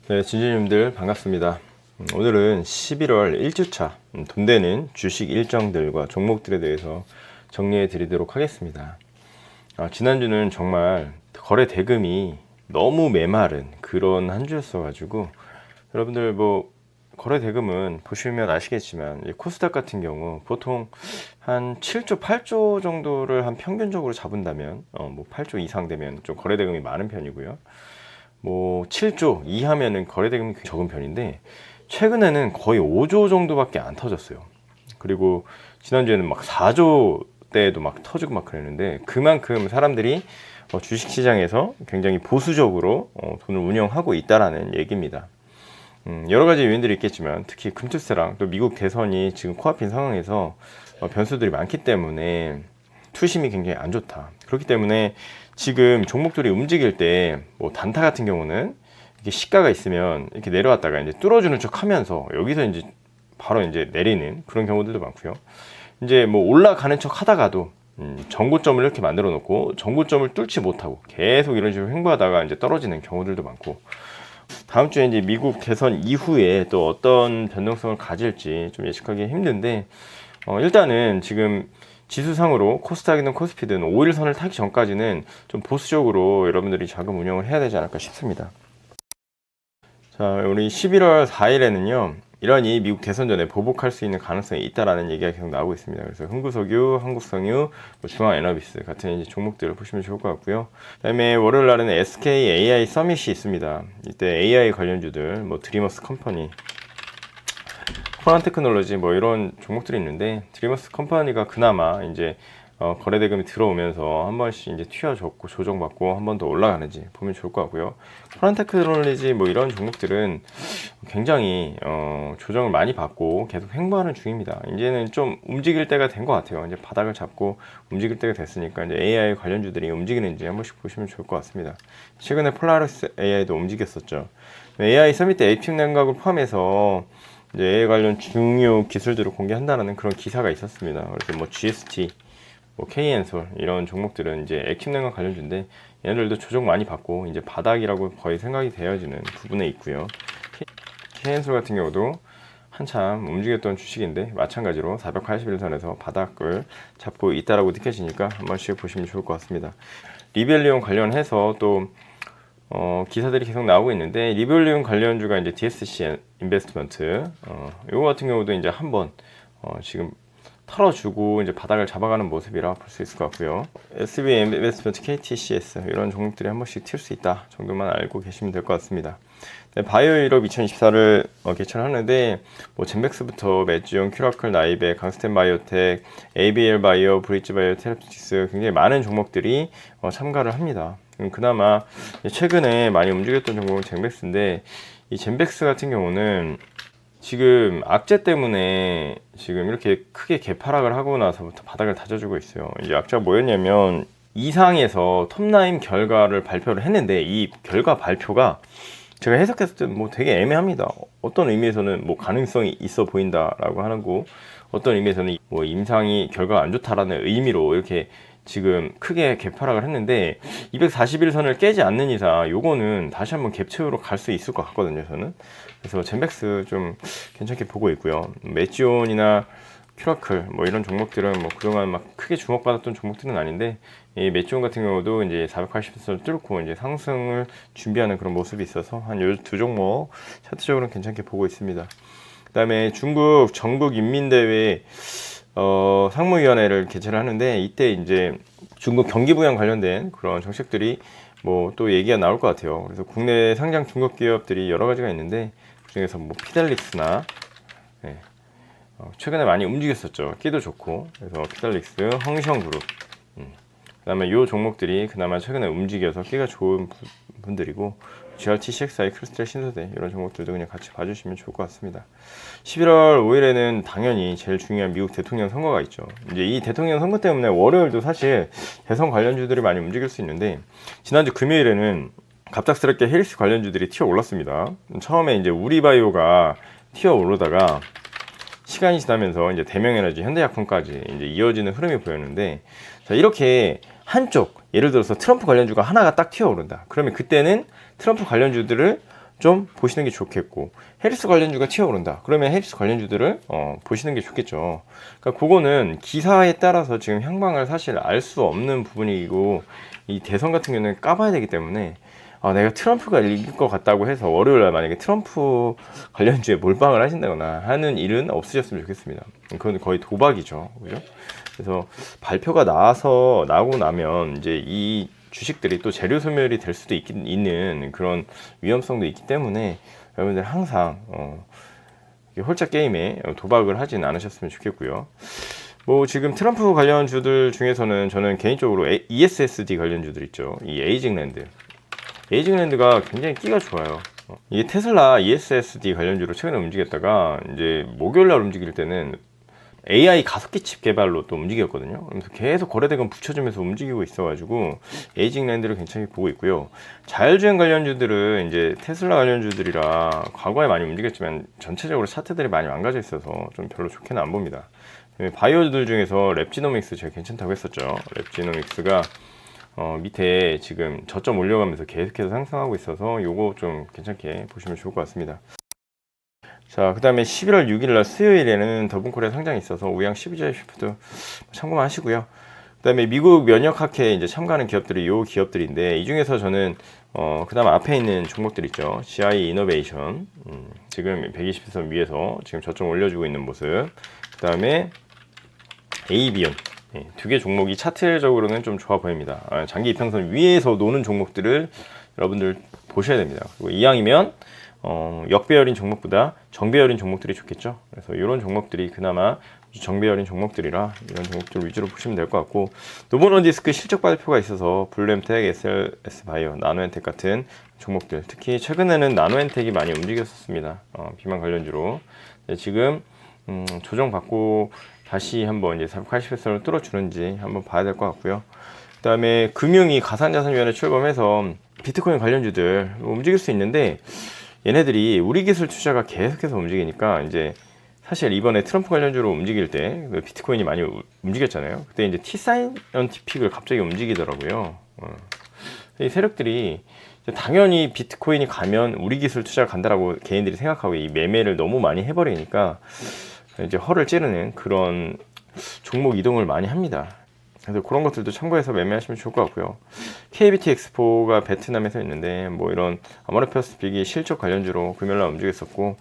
네, 진주님들 반갑습니다. 오늘은 11월 1주차 돈 되는 주식 일정들과 종목들에 대해서 정리해 드리도록 하겠습니다. 지난주는 정말 거래 대금이 너무 메마른 그런 한 주였어 가지고 여러분들 뭐 거래 대금은 보시면 아시겠지만 코스닥 같은 경우 보통 한 7조 8조 정도를 한 평균적으로 잡은다면 뭐 8조 이상 되면 좀 거래 대금이 많은 편이고요. 뭐 7조 이하면은 거래 대금이 적은 편인데 최근에는 거의 5조 정도밖에 안 터졌어요. 그리고 지난주에는 막 4조 대에도 막 터지고 막 그랬는데 그만큼 사람들이 주식시장에서 굉장히 보수적으로 돈을 운영하고 있다라는 얘기입니다. 여러 가지 요인들이 있겠지만 특히 금투세랑 또 미국 대선이 지금 코앞인 상황에서 변수들이 많기 때문에 투심이 굉장히 안 좋다. 그렇기 때문에 지금 종목들이 움직일 때 뭐 단타 같은 경우는 이렇게 시가가 있으면 이렇게 내려왔다가 이제 뚫어주는 척 하면서 여기서 이제 바로 이제 내리는 그런 경우들도 많고요. 이제 뭐 올라가는 척 하다가도 전고점을 이렇게 만들어 놓고 전고점을 뚫지 못하고 계속 이런 식으로 횡보하다가 이제 떨어지는 경우들도 많고, 다음 주에 이제 미국 대선 이후에 또 어떤 변동성을 가질지 좀 예측하기 힘든데 일단은 지금 지수상으로 코스닥이든 코스피든 5일선을 타기 전까지는 좀 보수적으로 여러분들이 자금 운영을 해야 되지 않을까 싶습니다. 자, 우리 11월 4일에는요 이란이 미국 대선 전에 보복할 수 있는 가능성이 있다라는 얘기가 계속 나오고 있습니다. 그래서 흥구석유, 한국석유, 중앙에너비스 같은 이제 종목들을 보시면 좋을 것 같고요. 그다음에 월요일 날에는 SK AI 서밋이 있습니다. 이때 AI 관련주들, 뭐 드리머스 컴퍼니, 코난 테크놀로지 뭐 이런 종목들이 있는데, 드리머스 컴퍼니가 그나마 이제 거래 대금이 들어오면서 한 번씩 이제 튀어줬고 조정받고 한 번 더 올라가는지 보면 좋을 것 같고요. 코난 테크놀로지 뭐 이런 종목들은 굉장히 조정을 많이 받고 계속 횡보하는 중입니다. 이제는 좀 움직일 때가 된 것 같아요. 이제 바닥을 잡고 움직일 때가 됐으니까 이제 AI 관련주들이 움직이는지 한 번씩 보시면 좋을 것 같습니다. 최근에 폴라리스 AI도 움직였었죠. AI 서밋 때 에이픽 냉각을 포함해서 이제 AI 관련 중요 기술들을 공개한다는 그런 기사가 있었습니다. 그래서 뭐 GST, 뭐 KN솔 이런 종목들은 이제 액tiv 냉각 관련주인데 얘네들도 조정 많이 받고 이제 바닥이라고 거의 생각이 되어지는 부분에 있고요. KN솔 같은 경우도 한참 움직였던 주식인데 마찬가지로 481선에서 바닥을 잡고 있다라고 느껴지니까 한 번씩 보시면 좋을 것 같습니다. 리벨리온 관련해서 또 기사들이 계속 나오고 있는데, 리벨리온 관련주가 이제 DSC 인베스트먼트, 요거 같은 경우도 이제 한번 지금 털어주고 이제 바닥을 잡아가는 모습이라 볼 수 있을 것 같고요. SB 인베스트먼트, KTCS 이런 종목들이 한 번씩 튈 수 있다 정도만 알고 계시면 될 것 같습니다. 네, 바이오 유럽 2024를 개최하는데 뭐 젠백스부터 매지온, 큐라클, 나이베, 강스텐 바이오텍, ABL 바이오, 브릿지 바이오, 테라피틱스 굉장히 많은 종목들이 참가를 합니다. 그나마 최근에 많이 움직였던 종목은 젠백스인데, 이 젠백스 같은 경우는 지금 악재 때문에 지금 이렇게 크게 개파락을 하고 나서부터 바닥을 다져주고 있어요. 이제 악재가 뭐였냐면 이상에서 톱라인 결과를 발표를 했는데 이 결과 발표가 제가 해석했을 때 뭐 되게 애매합니다. 어떤 의미에서는 뭐 가능성이 있어 보인다라고 하고, 어떤 의미에서는 뭐 임상이 결과가 안 좋다라는 의미로 이렇게 지금 크게 개파락을 했는데 241선을 깨지 않는 이상 요거는 다시 한번 갭 채우러 갈 수 있을 것 같거든요, 저는. 그래서 젠백스 좀 괜찮게 보고 있고요. 매지온이나 큐라클 뭐 이런 종목들은 뭐 그동안 막 크게 주목받았던 종목들은 아닌데, 이 매지온 같은 경우도 이제 480선을 뚫고 이제 상승을 준비하는 그런 모습이 있어서 한 요 두 종목 차트적으로는 괜찮게 보고 있습니다. 그다음에 중국 전국인민대회 상무위원회를 개최를 하는데, 이때 이제 중국 경기부양 관련된 그런 정책들이 뭐 또 얘기가 나올 것 같아요. 그래서 국내 상장 중국 기업들이 여러 가지가 있는데 그중에서 뭐 피델릭스나 최근에 많이 움직였었죠. 끼도 좋고. 그래서 피델릭스, 흥성그룹, 그다음에 요 종목들이 그나마 최근에 움직여서 끼가 좋은 분들이고, GRT, CXI, 크리스탈, 신소대 이런 종목들도 그냥 같이 봐주시면 좋을 것 같습니다. 11월 5일에는 당연히 제일 중요한 미국 대통령 선거가 있죠. 이제 이 대통령 선거 때문에 월요일도 사실 대선 관련주들이 많이 움직일 수 있는데, 지난주 금요일에는 갑작스럽게 헬스 관련주들이 튀어 올랐습니다. 처음에 이제 우리바이오가 튀어 오르다가 시간이 지나면서 이제 대명에너지, 현대약품까지 이제 이어지는 흐름이 보였는데, 자, 이렇게 한쪽, 예를 들어서 트럼프 관련주가 하나가 딱 튀어오른다. 그러면 그때는 트럼프 관련주들을 좀 보시는 게 좋겠고, 헬스 관련주가 튀어오른다 그러면 헬스 관련주들을 보시는 게 좋겠죠. 그러니까 그거는 기사에 따라서 지금 향방을 사실 알 수 없는 부분이고, 이 대선 같은 경우는 까봐야 되기 때문에 내가 트럼프가 이길 것 같다고 해서 월요일날 만약에 트럼프 관련주에 몰빵을 하신다거나 하는 일은 없으셨으면 좋겠습니다. 그건 거의 도박이죠, 그죠? 그래서 발표가 나오고 나면 이제 이 주식들이 또 재료 소멸이 될 수도 있는 그런 위험성도 있기 때문에 여러분들 항상 홀짝 게임에 도박을 하진 않으셨으면 좋겠고요. 뭐 지금 트럼프 관련주들 중에서는 저는 개인적으로 ESSD 관련주들 있죠. 이 에이징랜드가 굉장히 끼가 좋아요. 이게 테슬라 ESSD 관련주로 최근에 움직였다가 이제 목요일날 움직일 때는 AI 가속기 칩 개발로 또 움직였거든요. 그래서 계속 거래대금 붙여주면서 움직이고 있어가지고 에이징랜드를 괜찮게 보고 있고요. 자율주행 관련주들은 이제 테슬라 관련주들이라 과거에 많이 움직였지만 전체적으로 차트들이 많이 망가져 있어서 좀 별로 좋게는 안 봅니다. 바이오들 중에서 랩지노믹스 제가 괜찮다고 했었죠. 랩지노믹스가 밑에 지금 저점 올려가면서 계속해서 상승하고 있어서 요거 좀 괜찮게 보시면 좋을 것 같습니다. 자, 그 다음에 11월 6일날 수요일에는 더분콜의 상장이 있어서 우양 12자 슈프도 참고만 하시고요. 그 다음에 미국 면역학회에 이제 참가하는 기업들이 요 기업들인데, 이 중에서 저는 그 다음 앞에 있는 종목들 있죠. GI 이노베이션, 지금 120선 위에서 지금 저점 올려주고 있는 모습, 그 다음에 에이비온, 두 개 종목이 차트적으로는 좀 좋아 보입니다. 장기 이평선 위에서 노는 종목들을 여러분들 보셔야 됩니다. 그리고 이왕이면 역배열인 종목보다 정배열인 종목들이 좋겠죠. 그래서 이런 종목들이 그나마 정배열인 종목들이라 이런 종목들 위주로 보시면 될 것 같고, 노보노디스크 실적 발표가 있어서 블루엠텍, SLS 바이오, 나노엔텍 같은 종목들, 특히 최근에는 나노엔텍이 많이 움직였었습니다. 비만 관련주로. 지금 조정받고 다시 한번 이제 480회선을 뚫어주는지 한번 봐야 될 것 같고요. 그 다음에 금융위 가상자산위원회 출범해서 비트코인 관련주들 움직일 수 있는데, 얘네들이 우리 기술 투자가 계속해서 움직이니까 이제 사실 이번에 트럼프 관련주로 움직일 때 비트코인이 많이 움직였잖아요. 그때 이제 T사이언티픽을 갑자기 움직이더라고요. 이 세력들이 당연히 비트코인이 가면 우리 기술 투자가 간다라고 개인들이 생각하고 이 매매를 너무 많이 해버리니까 이제 허를 찌르는 그런 종목 이동을 많이 합니다. 그래서 그런 것들도 참고해서 매매하시면 좋을 것 같고요. KBT 엑스포가 베트남에서 있는데, 뭐 이런 아모레퍼스픽이 실적 관련주로 금요일날 움직였었고,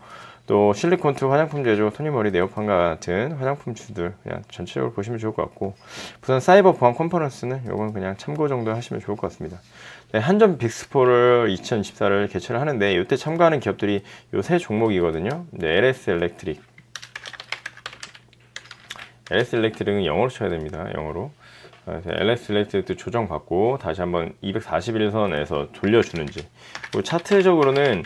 또 실리콘트 화장품 제조, 토니머리, 네오판 같은 화장품 주들 그냥 전체적으로 보시면 좋을 것 같고, 부산 사이버 보안 컨퍼런스는 요건 그냥 참고 정도 하시면 좋을 것 같습니다. 네, 한전 빅스포를 2024를 개최를 하는데, 이때 참가하는 기업들이 요 세 종목이거든요. 네, LS 일렉트릭. LS 일렉트릭은 영어로 쳐야 됩니다. 영어로. LS 일렉트릭도 조정받고 다시 한번 241선에서 돌려주는지. 그리고 차트적으로는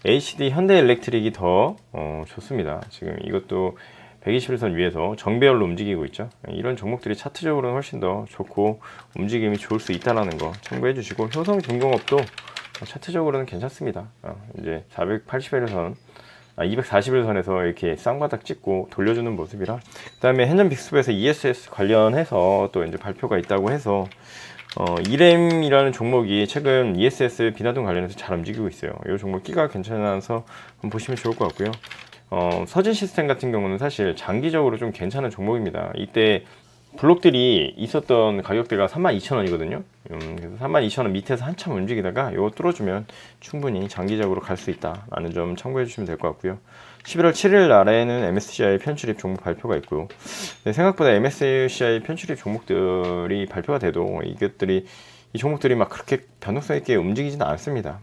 HD 현대일렉트릭이 더 좋습니다. 지금 이것도 121선 위에서 정배열로 움직이고 있죠. 이런 종목들이 차트적으로는 훨씬 더 좋고 움직임이 좋을 수 있다는 거 참고해 주시고, 효성중공업도 차트적으로는 괜찮습니다. 이제 481선 241선에서 이렇게 쌍바닥 찍고 돌려주는 모습이라. 그 다음에 현전 빅스프에서 ESS 관련해서 또 이제 발표가 있다고 해서 이램이라는 종목이 최근 ESS 비나동 관련해서 잘 움직이고 있어요. 이 종목 끼가 괜찮아서 한번 보시면 좋을 것 같고요. 서진 시스템 같은 경우는 사실 장기적으로 좀 괜찮은 종목입니다. 이때 블록들이 있었던 가격대가 32,000원이거든요. 그래서 32,000원 밑에서 한참 움직이다가 이거 뚫어주면 충분히 장기적으로 갈 수 있다라는 점 참고해 주시면 될 것 같고요. 11월 7일 날에는 MSCI 편출입 종목 발표가 있고요. 네, 생각보다 MSCI 편출입 종목들이 발표가 돼도 이 종목들이 막 그렇게 변동성 있게 움직이지는 않습니다.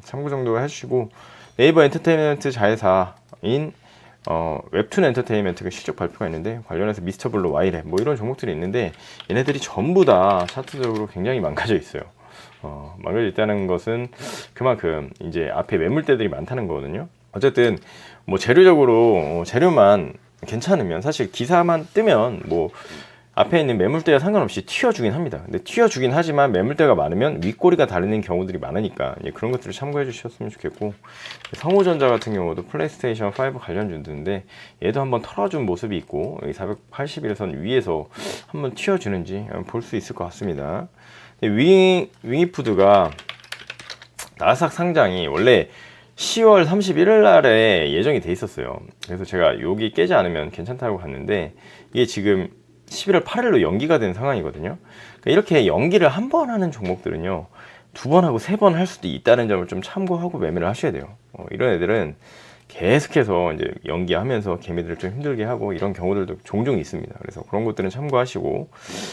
참고 정도 해주시고, 네이버 엔터테인먼트 자회사인 웹툰 엔터테인먼트가 실적 발표가 있는데, 관련해서 미스터블루, 와이랩 뭐 이런 종목들이 있는데, 얘네들이 전부 다 차트적으로 굉장히 망가져 있어요. 망가져 있다는 것은 그만큼 이제 앞에 매물대들이 많다는 거거든요. 어쨌든 뭐 재료적으로 재료만 괜찮으면, 사실 기사만 뜨면 뭐 앞에 있는 매물대와 상관없이 튀어주긴 합니다. 근데 튀어주긴 하지만 매물대가 많으면 윗꼬리가 달리는 경우들이 많으니까 그런 것들을 참고해 주셨으면 좋겠고, 성우전자 같은 경우도 플레이스테이션 5 관련주인데 얘도 한번 털어준 모습이 있고, 481선 위에서 한번 튀어주는지 볼 수 있을 것 같습니다. 윙이푸드가 나스닥 상장이 원래 10월 31일 날에 예정이 돼 있었어요. 그래서 제가 여기 깨지 않으면 괜찮다고 갔는데 이게 지금 11월 8일로 연기가 된 상황이거든요. 그러니까 이렇게 연기를 한 번 하는 종목들은요, 2번 하고 3번 할 수도 있다는 점을 좀 참고하고 매매를 하셔야 돼요. 이런 애들은 계속해서 이제 연기하면서 개미들을 좀 힘들게 하고 이런 경우들도 종종 있습니다. 그래서 그런 것들은 참고하시고,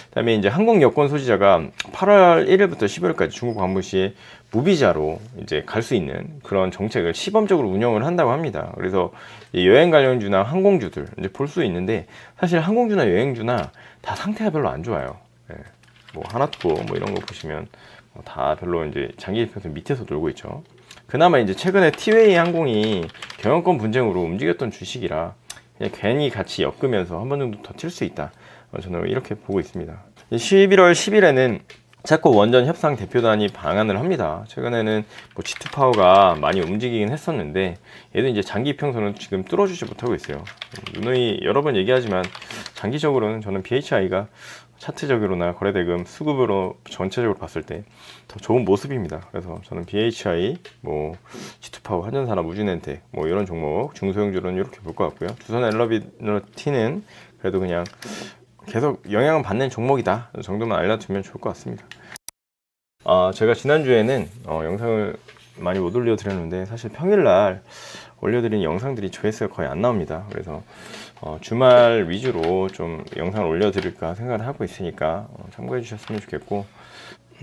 그다음에 이제 한국 여권 소지자가 8월 1일부터 10일까지 중국 방문 시에 무비자로 이제 갈 수 있는 그런 정책을 시범적으로 운영을 한다고 합니다. 그래서 여행 관련주나 항공주들 이제 볼 수 있는데, 사실 항공주나 여행주나 다 상태가 별로 안 좋아요. 예. 뭐 하나투어 뭐 이런 거 보시면 다 별로 이제 장기평선 밑에서 돌고 있죠. 그나마 이제 최근에 티웨이 항공이 경영권 분쟁으로 움직였던 주식이라 그냥 괜히 같이 엮으면서 한 번 정도 더 튈 수 있다. 저는 이렇게 보고 있습니다. 11월 10일에는 차코 원전 협상 대표단이 방한을 합니다. 최근에는 뭐 G2파워가 많이 움직이긴 했었는데 얘도 이제 장기 평선은 지금 뚫어주지 못하고 있어요. 누누이 여러 번 얘기하지만 장기적으로는 저는 BHI가 차트적으로나 거래대금 수급으로 전체적으로 봤을 때 더 좋은 모습입니다. 그래서 저는 BHI, 뭐 G2파워, 한전산업, 우진엔텍 뭐 이런 종목 중소형주로는 이렇게 볼 것 같고요. 두산 엘러비너티는 그래도 그냥 계속 영향을 받는 종목이다 정도만 알려두면 좋을 것 같습니다. 제가 지난주에는 영상을 많이 못 올려드렸는데 사실 평일날 올려드린 영상들이 조회수가 거의 안 나옵니다. 그래서 주말 위주로 좀 영상을 올려드릴까 생각을 하고 있으니까 참고해 주셨으면 좋겠고,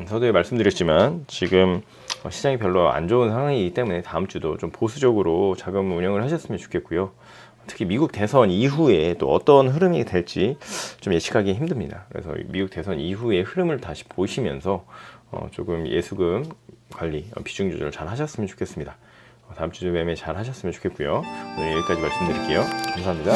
서두에 말씀드렸지만 지금 시장이 별로 안 좋은 상황이기 때문에 다음 주도 좀 보수적으로 자금 운영을 하셨으면 좋겠고요. 특히 미국 대선 이후에 또 어떤 흐름이 될지 좀 예측하기 힘듭니다. 그래서 미국 대선 이후의 흐름을 다시 보시면서 조금 예수금 관리, 비중 조절 잘 하셨으면 좋겠습니다. 다음 주도 매매 잘 하셨으면 좋겠고요. 오늘 여기까지 말씀드릴게요. 감사합니다.